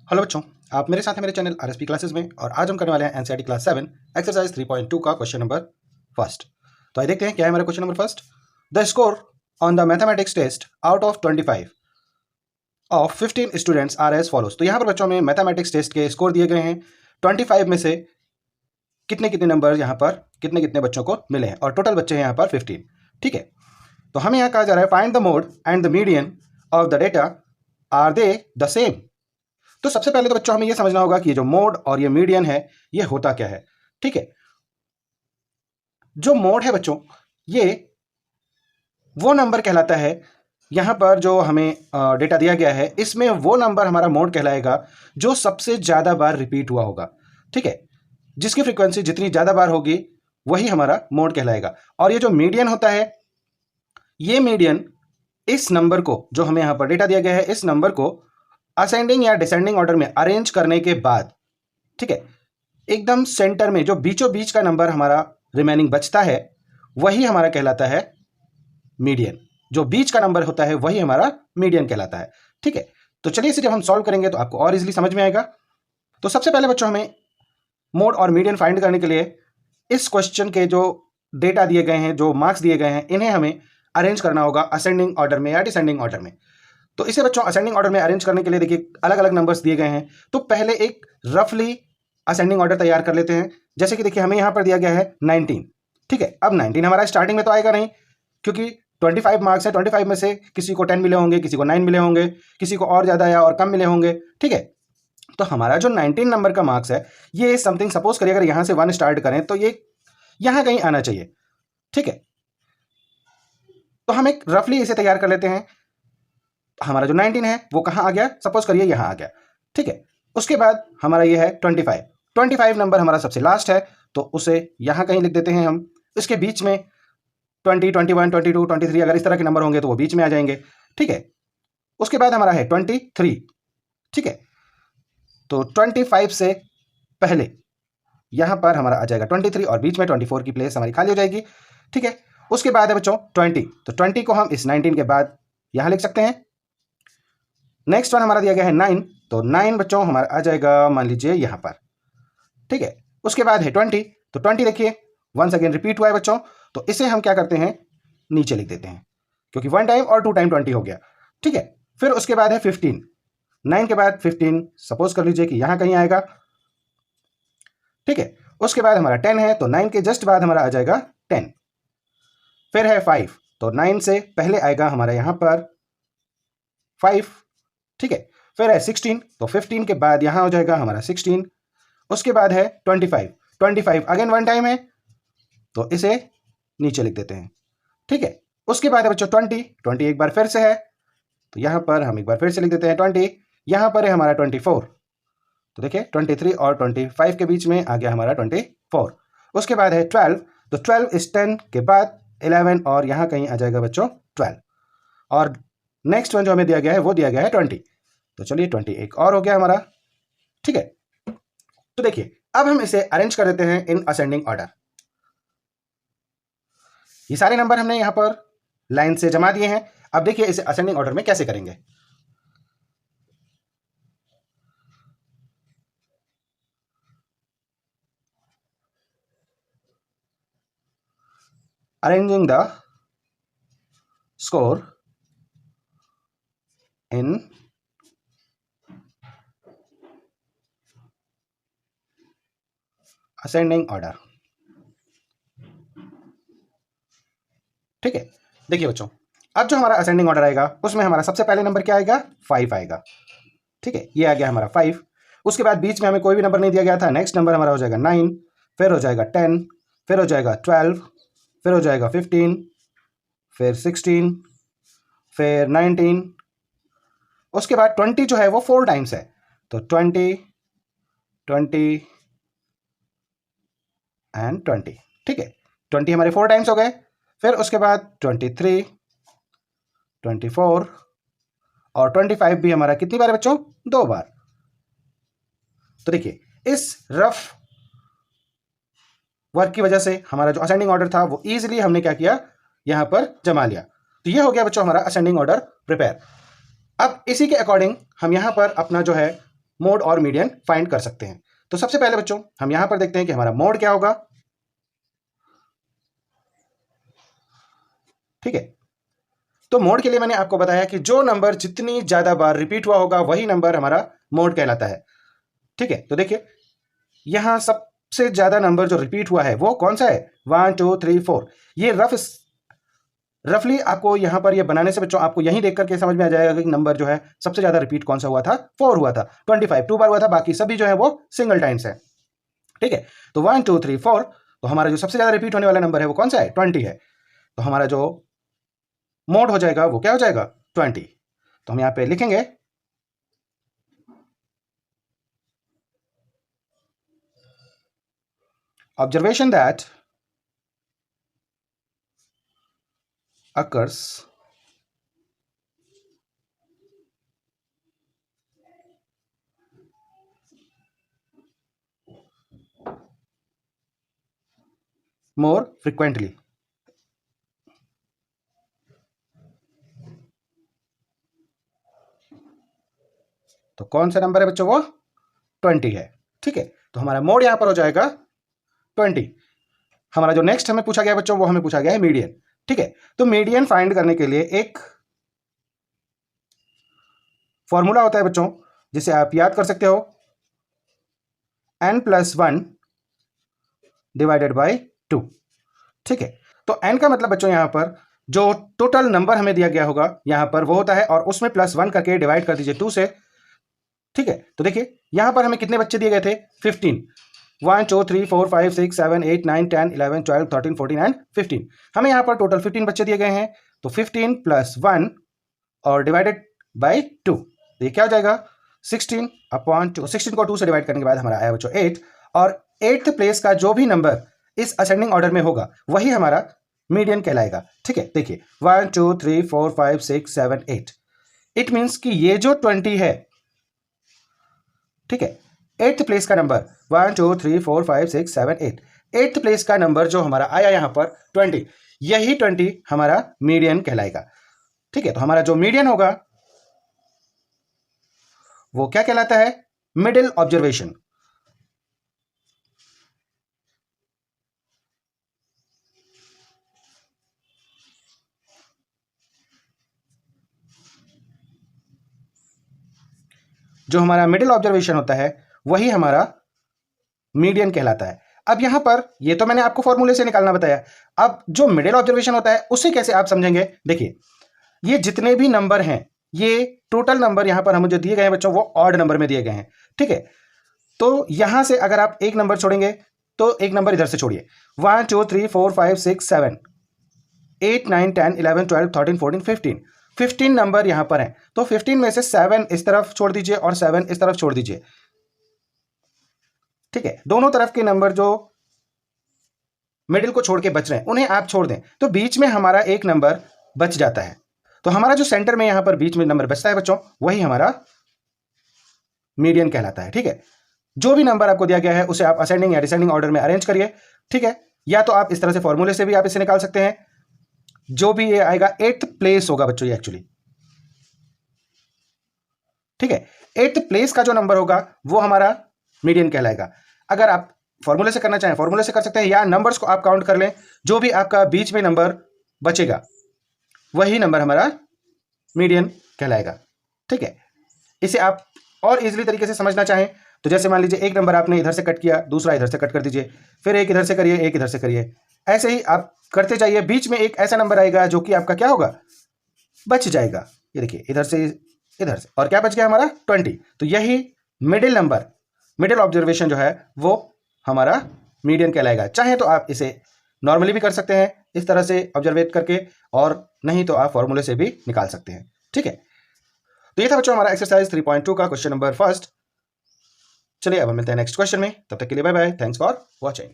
Hello बच्चों, आप मेरे साथ हैं मेरे चैनल आरएसपी क्लासेस में और आज हम करने वाले हैं एनसीईआरटी क्लास 7 एक्सरसाइज 3.2 का क्वेश्चन नंबर फर्स्ट। तो आइए देखते हैं क्या है हमारा question number first. The score on the mathematics test out of 25 of 15 students are as follows. तो यहाँ पर बच्चों में मैथमेटिक्स टेस्ट के स्कोर दिए गए हैं। 25 में से कितने कितने नंबर यहाँ पर कितने कितने बच्चों को मिले हैं और टोटल बच्चे हैं यहाँ पर 15। ठीक है, तो हमें यहाँ कहा जा रहा है find the mode and the median of the data, are they the same. तो सबसे पहले तो बच्चों हमें यह समझना होगा कि जो मोड और ये मीडियन है ये होता क्या है। ठीक है, जो मोड है बच्चों ये वो नंबर कहलाता है, यहां पर जो हमें डेटा दिया गया है इसमें वो नंबर हमारा मोड कहलाएगा जो सबसे ज्यादा बार रिपीट हुआ होगा। ठीक है, जिसकी फ्रीक्वेंसी जितनी ज्यादा बार होगी वही हमारा मोड कहलाएगा। और ये जो मीडियन होता है, ये मीडियन इस नंबर को, जो हमें यहां पर डेटा दिया गया है, इस नंबर को असेंडिंग या डिसेंडिंग ऑर्डर में अरेंज करने के बाद, ठीक है, एकदम सेंटर में जो बीचों बीच का नंबर हमारा रिमेनिंग बचता है वही हमारा कहलाता है मीडियन। जो बीच का नंबर होता है वही हमारा मीडियन कहलाता है। ठीक है, तो चलिए इसे जब हम सॉल्व करेंगे तो आपको और इजीली समझ में आएगा। तो सबसे पहले बच्चों हमें मोड और मीडियन फाइंड करने के लिए इस क्वेश्चन के जो डेटा दिए गए हैं, जो मार्क्स दिए गए हैं, इन्हें हमें अरेंज करना होगा असेंडिंग ऑर्डर में या डिसेंडिंग ऑर्डर में। तो इसे बच्चों असेंडिंग ऑर्डर में अरेंज करने के लिए देखिए अलग अलग नंबर्स दिए गए हैं। तो पहले एक रफली असेंडिंग ऑर्डर तैयार कर लेते हैं। जैसे कि देखिए हमें यहां पर दिया गया है 19। ठीक है, अब 19 हमारा स्टार्टिंग में तो आएगा नहीं, क्योंकि 25 मार्क्स है। 25 में से किसी को 10 मिले होंगे, किसी को 9 मिले होंगे, किसी को और ज्यादा या और कम मिले होंगे। ठीक है, तो हमारा जो 19 नंबर का मार्क्स है ये समथिंग, सपोज करिए अगर यहां से 1 स्टार्ट करें तो ये यहां कहीं आना चाहिए। ठीक है, तो हम एक रफली इसे तैयार कर लेते हैं। हमारा जो 19 है वो कहां आ गया, सपोज करिए यहां आ गया। ठीक है, उसके बाद हमारा ये है 25। 25 नंबर हमारा सबसे लास्ट है, तो उसे यहां कहीं लिख देते हैं हम। इसके बीच में 20, 21, 22, 23 अगर इस तरह के नंबर होंगे तो वो बीच में आ जाएंगे। ठीक है, उसके बाद हमारा है 23। ठीक है, तो 25 से पहले यहां पर हमारा आ जाएगा 23 और बीच में 24 की प्लेस हमारी खाली हो जाएगी। ठीक है, उसके बाद है बच्चों 20। तो 20 को हम इस 19 के बाद यहां लिख सकते हैं। नेक्स्ट वन हमारा दिया गया है 9। तो 9 बच्चों हमारा आ जाएगा मान लीजिए यहां पर। ठीक है, उसके बाद है 20। तो 20 देखिए वंस अगेन रिपीट हुआ है बच्चों, तो इसे हम क्या करते हैं, नीचे लिख देते हैं, क्योंकि 1 टाइम और 2 टाइम 20 हो गया। ठीक है, फिर उसके बाद है 15। 9 के बाद 15 सपोज कर लीजिए कि यहां कहीं आएगा। ठीक है, उसके बाद हमारा 10 है, तो 9 के जस्ट बाद हमारा आ जाएगा 10। फिर है 5। तो 9 से पहले आएगा हमारा यहां पर 5। ठीक है, फिर है 16। तो 15 के बाद यहां हो जाएगा हमारा 16। उसके बाद है 25। 25 अगेन 1 टाइम है, तो इसे नीचे लिख देते हैं। ठीक है, उसके बाद है बच्चों 20। 20 एक बार फिर से है, तो यहां पर हम एक बार फिर से लिख देते हैं 20। यहां पर है हमारा 24। तो देखिए 23 और 25 के बीच में आ गया हमारा 24। उसके बाद है 12। तो 12 इस 10 के बाद 11 और यहां कहीं आ जाएगा बच्चों 12। और नेक्स्ट वन जो हमें दिया गया है वो दिया गया है 20। तो चलिए 20 एक और हो गया हमारा। ठीक है, तो देखिए अब हम इसे अरेंज कर देते हैं इन असेंडिंग ऑर्डर। ये सारे नंबर हमने यहां पर लाइन से जमा दिए हैं। अब देखिए इसे असेंडिंग ऑर्डर में कैसे करेंगे। Arranging the score in ascending order. ठीक है, देखिए बच्चों अब जो हमारा असेंडिंग ऑर्डर आएगा उसमें हमारा सबसे पहले नंबर क्या आएगा, 5 आएगा। ठीक है, ये आ गया हमारा 5। उसके बाद बीच में हमें कोई भी नंबर नहीं दिया गया था। नेक्स्ट नंबर हमारा हो जाएगा 9, फिर हो जाएगा 10, फिर हो जाएगा 12, फिर हो जाएगा 15, फिर 16, फिर 19। उसके बाद 20 जो है वो 4 टाइम्स है, तो 20, 20 एंड 20। ठीक है, 20 हमारे 4 टाइम्स हो गए। फिर उसके बाद 23, 24 और 25 भी हमारा कितनी बार है बच्चों, 2 बार। तो देखिए इस रफ वर्क की वजह से हमारा जो असेंडिंग ऑर्डर था वो इजीली हमने क्या किया, यहां पर जमा लिया। तो ये हो गया बच्चों हमारा असेंडिंग ऑर्डर प्रिपेयर। अब इसी के अकॉर्डिंग हम यहां पर अपना जो है मोड और मीडियन फाइंड कर सकते हैं। तो सबसे पहले बच्चों हम यहां पर देखते हैं कि हमारा मोड क्या होगा। ठीक है, तो मोड के लिए मैंने आपको बताया कि जो नंबर जितनी ज्यादा बार रिपीट हुआ होगा वही नंबर हमारा मोड कहलाता है। ठीक है, तो देखिए यहां सबसे ज्यादा नंबर जो रिपीट हुआ है वो कौन सा है, 1 2 3 4। ये रफली आपको यहां पर ये बनाने से बच्चों आपको यही देख करके समझ में आ जाएगा कि नंबर जो है सबसे ज्यादा रिपीट कौन सा हुआ था, 4 हुआ था। 25 2 बार हुआ था, बाकी सभी जो है वो सिंगल टाइम्स है। ठीक है, तो 1 2 3 4, तो हमारा जो सबसे ज्यादा रिपीट होने वाला नंबर है वो कौन सा है, 20 है। तो हमारा जो मोड हो जाएगा वो क्या हो जाएगा, 20। तो हम यहां पे लिखेंगे observation that occurs more frequently। तो कौन सा नंबर है बच्चों, वो 20 है। ठीक है, तो हमारा मोड यहां पर हो जाएगा 20। हमारा जो नेक्स्ट हमें पूछा गया बच्चों वो हमें पूछा गया है मीडियन। ठीक है, तो मीडियन फाइंड करने के लिए एक फॉर्मूला होता है बच्चों जिसे आप याद कर सकते हो, n+1 डिवाइडेड बाई 2। ठीक है, तो n का मतलब बच्चों यहां पर जो टोटल नंबर हमें दिया गया होगा यहां पर वो होता है और उसमें +1 करके डिवाइड कर दीजिए 2 से। ठीक है, तो देखिए यहां पर हमें कितने बच्चे दिए गए थे, 15। 1 2 3 4 5 6 7 8 9 10 11 12 13 14 एंड 15। हमें यहां पर टोटल 15 बच्चे दिए गए हैं। तो 15 + 1 और डिवाइडेड बाई 2, तो ये क्या हो जाएगा, 16/2। 16 को 2 से डिवाइड करने के बाद हमारा आया बच्चों 8। और 8th प्लेस का जो भी नंबर इस असेंडिंग ऑर्डर में होगा वही हमारा मीडियन कहलाएगा। ठीक है, देखिए 1 2 3 4 5 6 7 8। इट मीन्स कि ये जो 20 है, ठीक है, 8th प्लेस का नंबर 1 2 3 4 5 6 7 8, 8th प्लेस का नंबर जो हमारा आया यहां पर 20, यही 20 हमारा मीडियन कहलाएगा। ठीक है, तो हमारा जो मीडियन होगा वो क्या कहलाता है, मिडिल ऑब्जर्वेशन। जो हमारा मिडिल ऑब्जर्वेशन होता है वही हमारा मीडियन कहलाता है। अब यहां पर ये तो मैंने आपको फॉर्मूले से निकालना बताया। अब जो मिडिल ऑब्जर्वेशन होता है उसे कैसे आप समझेंगे, देखिए ये जितने भी नंबर हैं ये टोटल नंबर यहां पर हमें जो दिए गए हैं बच्चों वो ऑड नंबर में दिए गए हैं। ठीक है, तो यहां से अगर आप एक नंबर छोड़ेंगे तो एक नंबर इधर से छोड़िए, 1 2 3 4 5 6 7 8 9 10 11 12 13 14 15, 15 नंबर यहां पर हैं। तो 15 में से 7 इस तरफ छोड़ दीजिए और 7 इस तरफ छोड़ दीजिए। ठीक है, दोनों तरफ के नंबर जो मिडिल को छोड़ के बच रहे हैं उन्हें आप छोड़ दें तो बीच में हमारा एक नंबर बच जाता है। तो हमारा जो सेंटर में यहां पर बीच में नंबर बचता है बच्चों वही हमारा मीडियन कहलाता है। ठीक है, जो भी नंबर आपको दिया गया है उसे आप असेंडिंग या डिसेंडिंग ऑर्डर में अरेंज करिए। ठीक है, या तो आप इस तरह से फॉर्मूले से भी आप इसे निकाल सकते हैं। जो भी ये आएगा 8th प्लेस होगा बच्चों ये एक्चुअली। ठीक है, 8th प्लेस का जो नंबर होगा वो हमारा मीडियन कहलाएगा। अगर आप फॉर्मूले से करना चाहें फॉर्मूले से कर सकते हैं या नंबर्स को आप काउंट कर लें, जो भी आपका बीच में नंबर बचेगा वही नंबर हमारा मीडियन कहलाएगा। ठीक है, इसे आप और इजीली तरीके से समझना चाहें तो जैसे मान लीजिए एक नंबर आपने इधर से कट किया, दूसरा इधर से कट कर दीजिए, फिर एक इधर से करिए, एक इधर से करिए, ऐसे ही आप करते जाइए। बीच में एक ऐसा नंबर आएगा जो कि आपका क्या होगा, बच जाएगा। ये देखिए इधर से इधर से, और क्या बच गया हमारा 20। तो यही मिडिल नंबर, मिडिल ऑब्जर्वेशन जो है वो हमारा मीडियन कहलाएगा। चाहे तो आप इसे नॉर्मली भी कर सकते हैं इस तरह से ऑब्जर्वेट करके, और नहीं तो आप फॉर्मूले से भी निकाल सकते हैं। ठीक है, तो ये था बच्चों हमारा एक्सरसाइज 3.2 का क्वेश्चन नंबर फर्स्ट। चलिए अब हम मिलते हैं नेक्स्ट क्वेश्चन में, तब तक के लिए bye bye, thanks for watching.